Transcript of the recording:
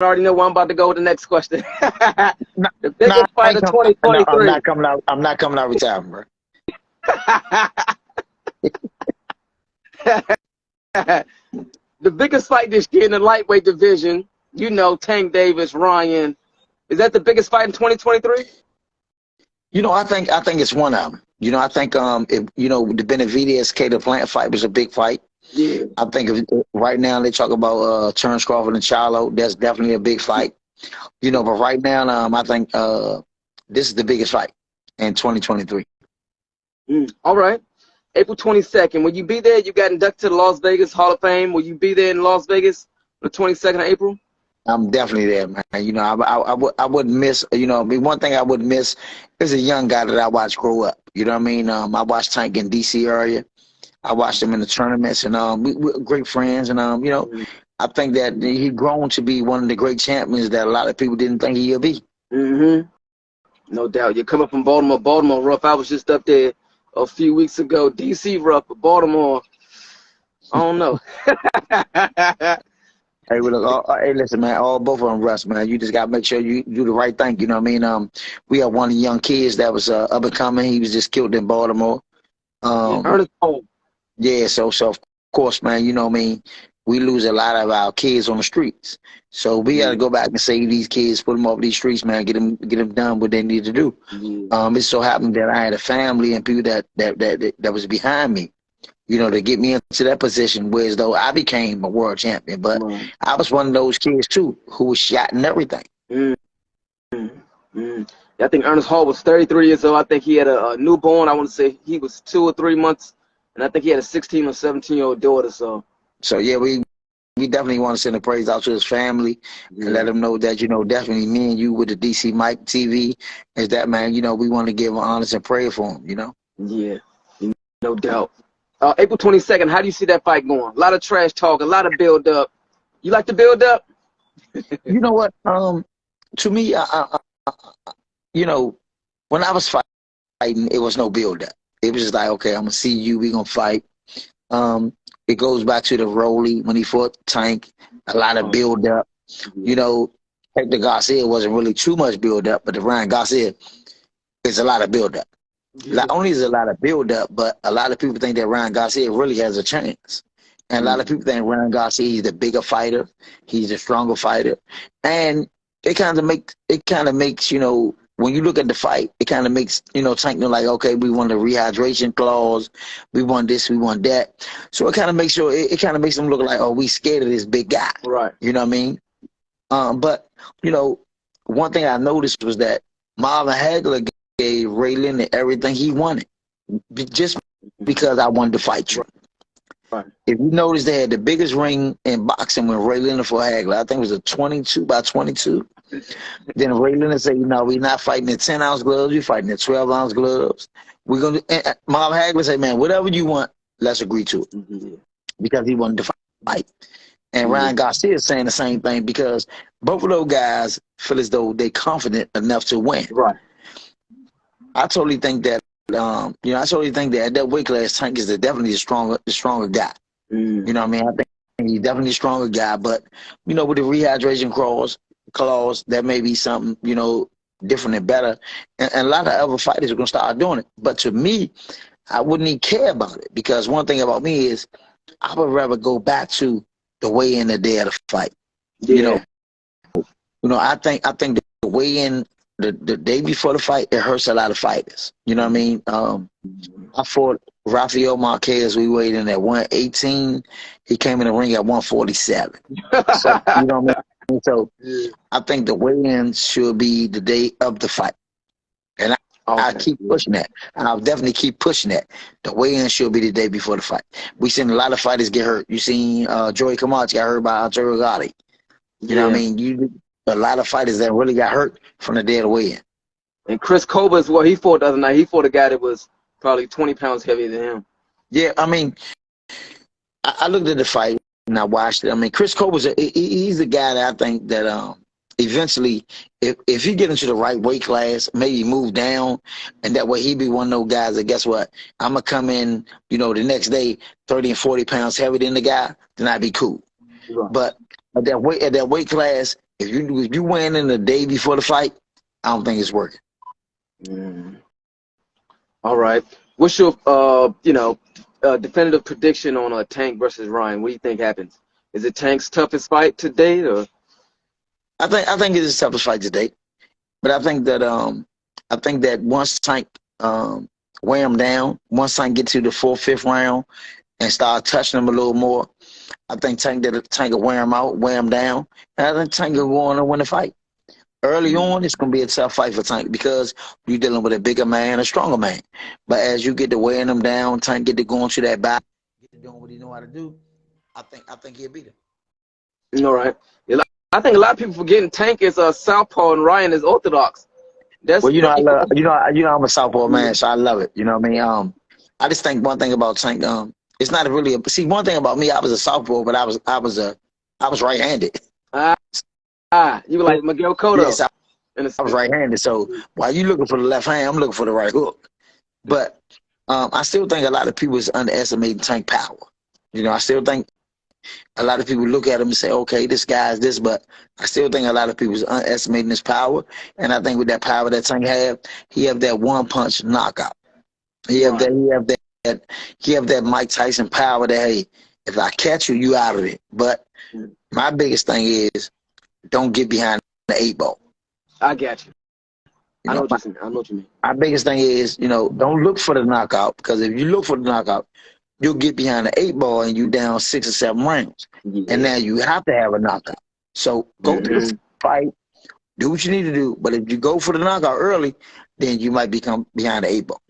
already know where I'm about to go with the next question. Nah, The nah, biggest I fight ain't of come, no, I'm 2023. not coming out. I'm not coming out retiring, bro. The biggest fight this year in the lightweight division, you know, Tank Davis, Ryan. Is that the biggest fight in 2023? I think it's one of them. I think if the Benavidez Cater Plant fight was a big fight. Yeah. I think right now they talk about Terrence Crawford and Charlo. That's definitely a big fight. But right now I think this is the biggest fight in 2023. All right. April 22nd. Will you be there? You got inducted to the Las Vegas Hall of Fame. Will you be there in Las Vegas on the 22nd of April? I'm definitely there, man. I wouldn't miss. I mean, one thing I wouldn't miss is a young guy that I watched grow up. You know what I mean? I watched Tank in DC area. I watched him in the tournaments, and we're great friends. And I think that he's grown to be one of the great champions that a lot of people didn't think he'd be. Mm-hmm. No doubt. You're coming from Baltimore. Baltimore rough. I was just up there a few weeks ago. DC rough, but Baltimore, I don't know. Hey, well, look, hey, listen, man. Both of them rust, man. You just got to make sure you do the right thing. You know what I mean? We have one of the young kids that was up and coming. He was just killed in Baltimore. Yeah, Um, Ernest Cole. yeah, so of course, man. You know what I mean? We lose a lot of our kids on the streets. So we got to go back and save these kids, put them off these streets, man. Get them done what they need to do. It so happened that I had a family and people that was behind me, to get me into that position, whereas though I became a world champion. But I was one of those kids too who was shot and everything. Mm, mm. Yeah, I think Ernest Hall was 33 years old. I think he had a newborn. I want to say he was 2 or 3 months, and I think he had a 16 or 17-year-old daughter. So yeah, we definitely want to send a praise out to his family and let him know that, definitely me and you with the DC Mike TV is that, man, we want to give him honors and prayer for him. Yeah, no doubt. April 22nd, how do you see that fight going? A lot of trash talk, a lot of build up. You like to build up? You know what? To me, when I was fighting, it was no build up. It was just like, okay, I'm gonna see you, we gonna fight. It goes back to the Rolly when he fought Tank, a lot of build up. Hector Garcia wasn't really too much build up, but the Ryan Garcia is a lot of build up. Not only is it a lot of build up, but a lot of people think that Ryan Garcia really has a chance. And a lot of people think Ryan Garcia, he's the bigger fighter, he's the stronger fighter. And it kind of makes, when you look at the fight, it kind of makes, Tank know like, okay, we want a rehydration clause, we want this, we want that. So it kind of makes it kind of makes them look like, oh, we scared of this big guy. Right. You know what I mean? But, one thing I noticed was that Marvin Hagler gave Ray Leonard everything he wanted just because I wanted to fight you. Right. If you notice, they had the biggest ring in boxing when Ray Leonard fought Hagler. I think it was a 22 by 22. Then Ray Leonard said, we're not fighting in 10-ounce gloves. We're fighting in 12-ounce gloves. We're going to. Marvin Hagler said, man, whatever you want, let's agree to it. Because he wanted to fight. And Ryan Garcia is saying the same thing because both of those guys feel as though they're confident enough to win. Right. I totally think that at that weight class, Tank is definitely the stronger guy. You know what I mean? I think he's definitely a stronger guy, but with the rehydration clause, that may be something different and better. And a lot of other fighters are gonna start doing it. But to me, I wouldn't even care about it because one thing about me is I would rather go back to the weigh-in the day of the fight. Yeah. I think the weigh-in the day before the fight, it hurts a lot of fighters. You know what I mean? I fought Rafael Marquez. We weighed in at 118. He came in the ring at 147. So, you know what I mean? So I think the weigh-in should be the day of the fight. And I keep pushing that. And I'll definitely keep pushing that. The weigh-in should be the day before the fight. We've seen a lot of fighters get hurt. You seen Joey Camacho got hurt by Arturo Gatti. You know what I mean? A lot of fighters that really got hurt from the day of the weigh-in. And Chris Koba as well, he fought the other night. He fought a guy that was probably 20 pounds heavier than him. Yeah, I mean, I looked at the fight and I watched it. I mean, Chris Koba's he's the guy that I think that eventually, if he get into the right weight class, maybe move down, and that way he be one of those guys that, guess what, I'm going to come in, the next day 30 and 40 pounds heavier than the guy, then I'd be cool. Right. But at that weight class, If you went in the day before the fight, I don't think it's working. Mm. All right. What's your definitive prediction on Tank versus Ryan? What do you think happens? Is it Tank's toughest fight to date, or? I think it is the toughest fight today, but I think that once Tank wear him down, once Tank get to the 4th, 5th round and start touching him a little more, I think Tank will wear him out, wear him down, and I think Tank will go on and win the fight. Early on, it's going to be a tough fight for Tank because you're dealing with a bigger man, a stronger man. But as you get to wearing him down, Tank get to going to that battle, get to doing what he know how to do, I think he'll beat him. All right. I think a lot of people forgetting Tank is a southpaw and Ryan is orthodox. Well, I'm a southpaw man, so I love it. You know what I mean? I just think one thing about Tank, it's not really one thing about me, I was a southpaw, but I was right-handed. You were like Miguel Cotto. Yes, I was right-handed. So while you looking for the left hand, I'm looking for the right hook. But I still think a lot of people is underestimating Tank power. You know, I still think a lot of people look at him and say, okay, this guy's this, but I still think a lot of people is underestimating his power. And I think with that power that Tank he have that one-punch knockout. He have that Mike Tyson power that, hey, if I catch you, you out of it. But my biggest thing is don't get behind the 8 ball. I got you. I know what you mean. My biggest thing is, don't look for the knockout, because if you look for the knockout, you'll get behind the 8 ball and you down 6 or 7 rounds. Yeah. And now you have to have a knockout. So go through the fight, do what you need to do. But if you go for the knockout early, then you might become behind the 8 ball.